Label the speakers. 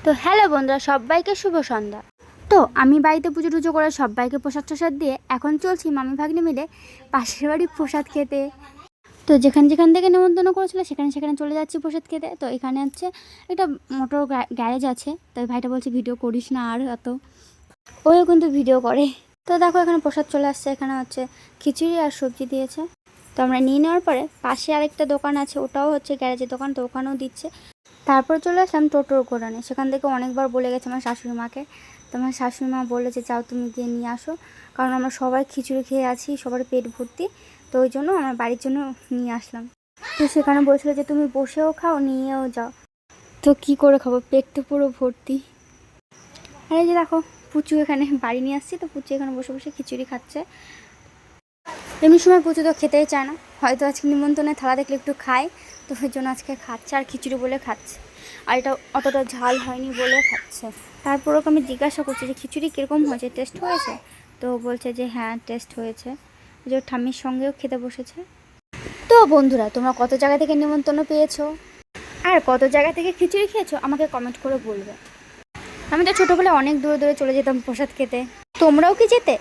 Speaker 1: তো হ্যালো বন্ধুরা, সবাইকে শুভ সন্ধ্যা। তো আমি বাড়িতে পুজো টুজো করে সবাইকে প্রসাদ টসাদ দিয়ে এখন চলছি মামি ভাগ্নে মিলে পাশের বাড়ি প্রসাদ খেতে। তো যেখান যেখান থেকে নেমন্তন্ন করেছিল সেখানে সেখানে চলে যাচ্ছি প্রসাদ খেতে। তো এখানে হচ্ছে একটা মোটর গ্যারেজ আছে, তো ভাইটা বলছে ভিডিও করিস না আর এত, ওও কিন্তু ভিডিও করে। তো দেখো এখানে প্রসাদ চলে আসছে, এখানে হচ্ছে খিচুড়ি আর সবজি দিয়েছে। তো আমরা নিয়ে নেওয়ার পরে পাশে আরেকটা দোকান আছে, ওটাও হচ্ছে গ্যারেজের দোকান, তো ওখানেও দিচ্ছে। তারপর চলে আসলাম টোটোর গোডানে। সেখান থেকে অনেকবার বলে গেছে আমার শাশুড়ি মাকে, তো আমার শাশুড়ি মা বললো যে যাও তুমি গিয়ে নিয়ে আসো, কারণ আমরা সবাই খিচুড়ি খেয়ে আছি, সবার পেট ভর্তি, তো ওই জন্য আমার বাড়ির জন্য নিয়ে আসলাম। তো সেখানে বলছিল যে তুমি বসেও খাও নিয়েও যাও, তো কি করে খাবো, পেট তো পুরো ভর্তি। আর এই যে দেখো পুচু এখানে বাড়ি নিয়ে আসছি, তো পুচু এখানে বসে বসে খিচুড়ি খাচ্ছে। এমনি সময় পুচু তো খেতেই চায় না, হয়তো আজকে নিমন্ত্রণে থালা দেখলে একটু খায়, তো ওই জন্য আজকে খাচ্ছে, আর খিচুড়ি বলে খাচ্ছে, আর এটা অতটা ঝাল হয়নি বলে খাচ্ছে। তারপর ওকে আমি জিজ্ঞাসা করছি যে খিচুড়ি কীরকম হয়েছে, টেস্ট হয়েছে? তো বলছে যে হ্যাঁ টেস্ট হয়েছে, যে ওর ঠাম্মির সঙ্গেও খেতে বসেছে। তো বন্ধুরা, তোমরা কত জায়গা থেকে নিমন্ত্রণ পেয়েছো আর কত জায়গা থেকে খিচুড়ি খেয়েছো আমাকে কমেন্ট করে বলবে। আমি তো ছোটোবেলায় অনেক দূরে দূরে চলে যেতাম প্রসাদ খেতে, তোমরাও কি যেতে?